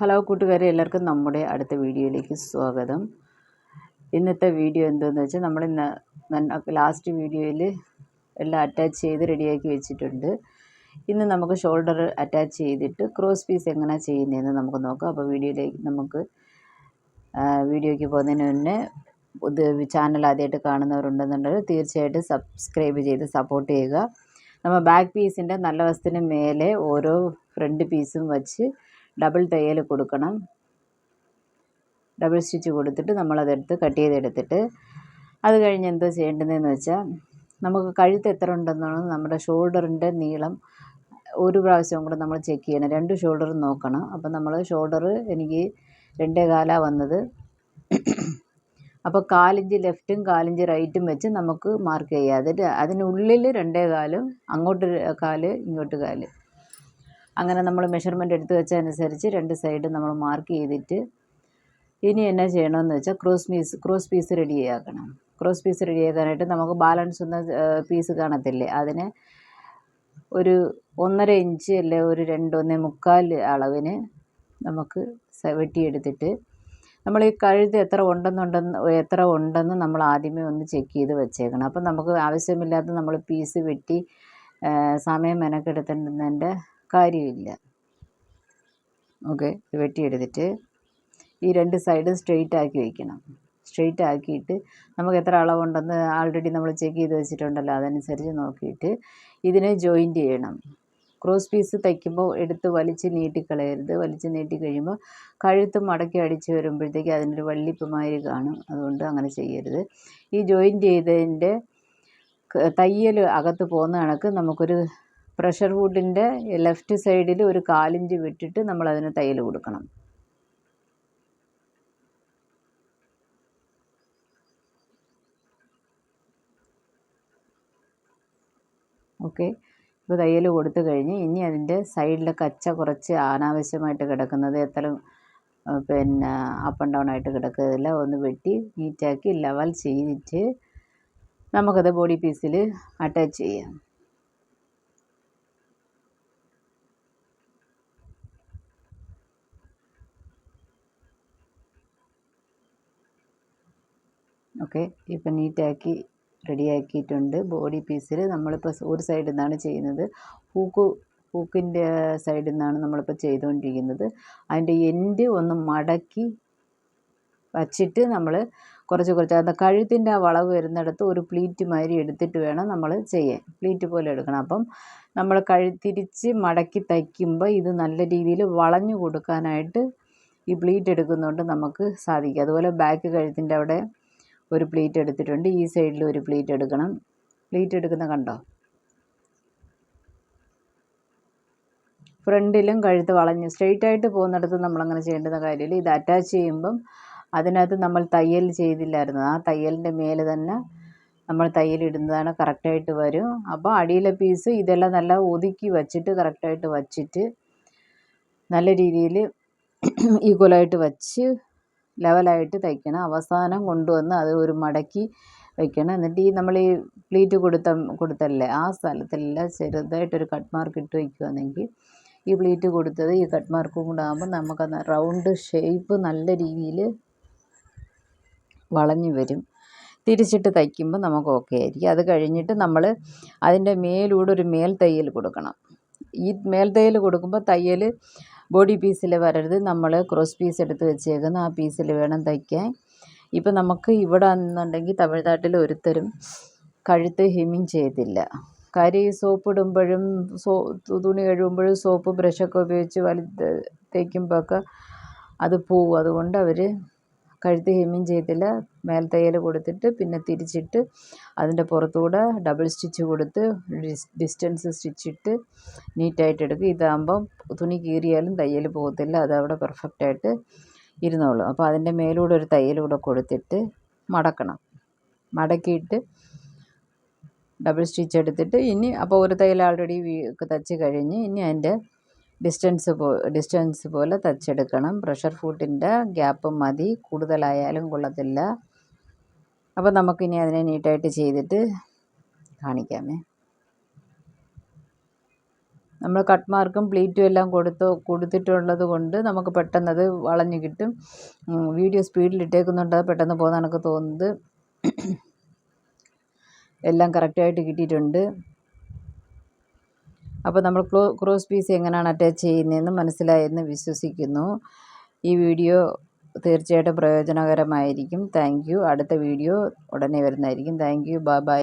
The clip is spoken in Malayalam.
ഹലോ കൂട്ടുകാരെ, എല്ലാവർക്കും നമ്മുടെ അടുത്ത വീഡിയോയിലേക്ക് സ്വാഗതം. ഇന്നത്തെ വീഡിയോ എന്താണെന്ന് വെച്ചാൽ നമ്മൾ ലാസ്റ്റ് വീഡിയോയിൽ എല്ലാം അറ്റാച്ച് ചെയ്ത് റെഡിയാക്കി വെച്ചിട്ടുണ്ട്. ഇന്ന് നമുക്ക് ഷോൾഡർ അറ്റാച്ച് ചെയ്തിട്ട് ക്രോസ് പീസ് എങ്ങനെ ചെയ്യുന്നതെന്ന് നമുക്ക് നോക്കാം. അപ്പോൾ വീഡിയോയ്ക്ക് പോകുന്നതിന് മുന്നേ ചാനൽ ആദ്യമായിട്ട് കാണുന്നവരുണ്ടെന്നുണ്ടെങ്കിൽ തീർച്ചയായിട്ടും സബ്സ്ക്രൈബ് ചെയ്ത് സപ്പോർട്ട് ചെയ്യുക. നമ്മൾ ബാക്ക് പീസിൻ്റെ നല്ല വശത്തിന് മേലെ ഓരോ ഫ്രണ്ട് പീസും വച്ച് ഡബിൾ തയ്യൽ കൊടുക്കണം. ഡബിൾ സ്റ്റിച്ച് കൊടുത്തിട്ട് നമ്മളതെടുത്ത് കട്ട് ചെയ്തെടുത്തിട്ട് അത് കഴിഞ്ഞ് എന്തോ ചെയ്യേണ്ടതെന്ന് വെച്ചാൽ, നമുക്ക് കഴുത്ത് എത്ര ഉണ്ടെന്നാണ് നമ്മുടെ ഷോൾഡറിൻ്റെ നീളം ഒരു പ്രാവശ്യം കൂടെ നമ്മൾ ചെക്ക് ചെയ്യണം. 2 ഷോൾഡറും നോക്കണം. അപ്പം നമ്മൾ ഷോൾഡർ എനിക്ക് 2.25 വന്നത്. അപ്പോൾ 4 ഇഞ്ച് ലെഫ്റ്റും 4 ഇഞ്ച് റൈറ്റും വെച്ച് നമുക്ക് മാർക്ക് ചെയ്യാം. അതിനുള്ളിൽ 2.25, അങ്ങോട്ട് 1/4 ഇങ്ങോട്ട് 1/4, അങ്ങനെ നമ്മൾ മെഷർമെൻറ്റ് എടുത്ത് വെച്ചതനുസരിച്ച് 2 സൈഡ് നമ്മൾ മാർക്ക് ചെയ്തിട്ട് ഇനി എന്നാ ചെയ്യണമെന്ന് വെച്ചാൽ ക്രോസ് പീസ് റെഡിയാക്കണം. ക്രോസ് പീസ് റെഡിയാക്കാനായിട്ട് നമുക്ക് ബാലൻസ് ഒന്ന പീസ് കാണത്തില്ലേ, അതിന് ഒരു 1.5 ഇഞ്ച് അല്ലെ ഒരു 2-1.25 അളവിന് നമുക്ക് വെട്ടിയെടുത്തിട്ട് നമ്മൾ ഈ കഴുത്ത് എത്ര ഉണ്ടെന്ന് നമ്മൾ ആദ്യമേ ഒന്ന് ചെക്ക് ചെയ്ത് വെച്ചേക്കണം. അപ്പം നമുക്ക് ആവശ്യമില്ലാത്ത നമ്മൾ പീസ് വെട്ടി സമയം മെനക്കെടുത്തേണ്ടതിൻ്റെ കാര്യമില്ല. ഓക്കെ, വെട്ടിയെടുത്തിട്ട് ഈ 2 സൈഡും സ്ട്രെയിറ്റ് ആക്കി വയ്ക്കണം. സ്ട്രെയിറ്റ് ആക്കിയിട്ട് നമുക്ക് എത്ര അളവുണ്ടെന്ന് ആൾറെഡി നമ്മൾ ചെക്ക് ചെയ്ത് വെച്ചിട്ടുണ്ടല്ലോ, അതനുസരിച്ച് നോക്കിയിട്ട് ഇതിനെ ജോയിൻറ്റ് ചെയ്യണം. ക്രോസ് പീസ് തയ്ക്കുമ്പോൾ എടുത്ത് വലിച്ച് നീട്ടിക്കളയരുത്. വലിച്ച് നീട്ടിക്കഴിയുമ്പോൾ കഴുത്ത് മടക്കി അടിച്ച് വരുമ്പോഴത്തേക്ക് അതിനൊരു വള്ളിപ്പുമാതിരി കാണും. അതുകൊണ്ട് അങ്ങനെ ചെയ്യരുത്. ഈ ജോയിൻറ്റ് ചെയ്തതിൻ്റെ തയ്യൽ അകത്ത് പോകുന്ന കണക്ക് നമുക്കൊരു പ്രഷർ വുഡിൻ്റെ ലെഫ്റ്റ് സൈഡിൽ ഒരു 1/4 ഇഞ്ച് വിട്ടിട്ട് നമ്മളതിന് തയ്യൽ കൊടുക്കണം. ഓക്കെ, ഇപ്പോൾ തയ്യൽ കൊടുത്തു കഴിഞ്ഞ് ഇനി അതിൻ്റെ സൈഡിലെ കച്ച കുറച്ച് അനാവശ്യമായിട്ട് കിടക്കുന്നത് അപ്പ് ആൻഡ് ഡൗൺ ആയിട്ട് കിടക്കുന്നതില്ല ഒന്ന് വെട്ടി നീറ്റാക്കി ലെവൽ ചെയ്തിട്ട് നമുക്കത് ബോഡി പീസിൽ അറ്റാച്ച് ചെയ്യാം. ഓക്കെ, ഇപ്പം നീറ്റാക്കി റെഡിയാക്കിയിട്ടുണ്ട്. ബോഡി പീസിൽ നമ്മളിപ്പോൾ ഒരു സൈഡിൽ നിന്നാണ് ചെയ്യുന്നത്. ഹൂക്കിൻ്റെ സൈഡിൽ നിന്നാണ് നമ്മളിപ്പോൾ ചെയ്തുകൊണ്ടിരിക്കുന്നത്. അതിൻ്റെ എൻഡ് ഒന്ന് മടക്കി വച്ചിട്ട് നമ്മൾ കുറച്ച് അത് കഴുത്തിൻ്റെ ആ വളവ് വരുന്നിടത്ത് ഒരു പ്ലീറ്റ് മാതിരി എടുത്തിട്ട് വേണം നമ്മൾ ചെയ്യാൻ. പ്ലീറ്റ് പോലെ എടുക്കണം. അപ്പം നമ്മൾ തിരിച്ച് മടക്കി തയ്ക്കുമ്പോൾ ഇത് നല്ല രീതിയിൽ വളഞ്ഞു കൊടുക്കാനായിട്ട് ഈ പ്ലീറ്റ് എടുക്കുന്നതുകൊണ്ട് നമുക്ക് സാധിക്കും. അതുപോലെ ബാക്ക് കഴുത്തിൻ്റെ അവിടെ ഒരു പ്ലീറ്റ് എടുത്തിട്ടുണ്ട്. ഈ സൈഡിൽ ഒരു പ്ലീറ്റ് എടുക്കണം. പ്ലീറ്റ് എടുക്കുന്ന കണ്ടോ, ഫ്രണ്ടിലും കഴുത്ത് വളഞ്ഞ് സ്ട്രെയിറ്റ് ആയിട്ട് പോകുന്നിടത്ത് നമ്മളങ്ങനെ ചെയ്യേണ്ടുന്ന കാര്യമില്ല. ഇത് അറ്റാച്ച് ചെയ്യുമ്പം അതിനകത്ത് നമ്മൾ തയ്യൽ ചെയ്തില്ലായിരുന്നു, ആ തയ്യലിൻ്റെ മേലെ തന്നെ നമ്മൾ തയ്യലിടുന്നതാണ് കറക്റ്റായിട്ട് വരും. അപ്പോൾ അടിയിലെ പീസ് ഇതെല്ലാം നല്ല ഒതുക്കി വച്ചിട്ട് കറക്റ്റായിട്ട് വച്ചിട്ട് നല്ല രീതിയിൽ ഈക്വലായിട്ട് വച്ച് ലെവലായിട്ട് തയ്ക്കണം. അവസാനം കൊണ്ടുവന്ന് അത് ഒരു മടക്കി വയ്ക്കണം. എന്നിട്ട് നമ്മൾ ഈ പ്ലീറ്റ് കൊടുത്തല്ലേ ആ സ്ഥലത്തെല്ലാം ചെറുതായിട്ടൊരു കട്ട് മാർക്ക് ഇട്ട് വയ്ക്കുകയാണെങ്കിൽ ഈ പ്ലീറ്റ് കൊടുത്തത് ഈ കട്ട് മാർക്കും കൂടെ ആകുമ്പോൾ നമുക്ക് റൗണ്ട് ഷേപ്പ് നല്ല രീതിയിൽ വളഞ്ഞു വരും. തിരിച്ചിട്ട് തയ്ക്കുമ്പോൾ നമുക്ക് ഓക്കെ ആയിരിക്കും. അത് കഴിഞ്ഞിട്ട് നമ്മൾ അതിൻ്റെ മേലൂടെ ഒരു മേൽ തയ്യൽ കൊടുക്കണം. ഈ മേൽ തയ്യൽ കൊടുക്കുമ്പോൾ തയ്യൽ ബോഡി പീസിൽ വരരുത്. നമ്മൾ ക്രോസ് പീസ് എടുത്ത് വെച്ചേക്കുന്ന ആ പീസിൽ വേണം തയ്ക്കാൻ. ഇപ്പം നമുക്ക് ഇവിടെ എന്നുണ്ടെങ്കിൽ തമിഴ്നാട്ടിൽ ഒരുത്തരും കഴുത്ത് ഹെമ്മിങ് ചെയ്യത്തില്ല. കാര്യം ഈ സോപ്പ് ഇടുമ്പോഴും തുണി കഴുകുമ്പോഴും സോപ്പ് ബ്രഷൊക്കെ ഉപയോഗിച്ച് തേക്കുമ്പോഴൊക്കെ അത് പോവും. അതുകൊണ്ട് അവർ കഴുത്ത് ഹെമ്മിങ് ചെയ്യത്തില്ല. മേൽ തയ്യൽ കൊടുത്തിട്ട് പിന്നെ തിരിച്ചിട്ട് അതിൻ്റെ പുറത്തുകൂടെ ഡബിൾ സ്റ്റിച്ച് കൊടുത്ത് ഡിസ്റ്റൻസ് സ്റ്റിച്ചിട്ട് നീറ്റായിട്ട് എടുക്കും. ഇതാകുമ്പം തുണി കീറിയാലും തയ്യൽ പോകത്തില്ല, അതവിടെ പെർഫെക്റ്റായിട്ട് ഇരുന്നോളും. അപ്പോൾ അതിൻ്റെ മേലൂടെ ഒരു തയ്യലൂടെ കൊടുത്തിട്ട് മടക്കണം. മടക്കിയിട്ട് ഡബിൾ സ്റ്റിച്ച് എടുത്തിട്ട് ഇനി അപ്പോൾ ഒരു തയ്യൽ ആൾറെഡി തയ്ച്ച് കഴിഞ്ഞ് ഇനി അതിൻ്റെ ഡിസ്റ്റൻസ് പോലെ തയ്ച്ചെടുക്കണം. പ്രഷർ ഫുഡിൻ്റെ ഗ്യാപ്പ് മതി, കൂടുതലായാലും കൊള്ളത്തില്ല. അപ്പോൾ നമുക്കിനി അതിനെ നീറ്റായിട്ട് ചെയ്തിട്ട് കാണിക്കാമേ. നമ്മൾ കട്ട് മാർക്കും പ്ലീറ്റും എല്ലാം കൊടുത്തിട്ടുള്ളത് കൊണ്ട് നമുക്ക് പെട്ടെന്നത് വളഞ്ഞ് കിട്ടും. വീഡിയോ സ്പീഡിലിട്ടേക്കുന്നുണ്ട്, അത് പെട്ടെന്ന് പോകുന്ന എനിക്ക് തോന്നുന്നത്. എല്ലാം കറക്റ്റായിട്ട് കിട്ടിയിട്ടുണ്ട്. അപ്പോൾ നമ്മൾ ക്രോസ് പീസ് എങ്ങനെയാണ് അറ്റാച്ച് ചെയ്യുന്നതെന്ന് മനസ്സിലായെന്ന് വിശ്വസിക്കുന്നു. ഈ വീഡിയോ തീർച്ചയായിട്ടും പ്രയോജനകരമായിരിക്കും. Thank you. അടുത്ത വീഡിയോ ഉടനെ വരുന്നതായിരിക്കും. Thank you. Bye by.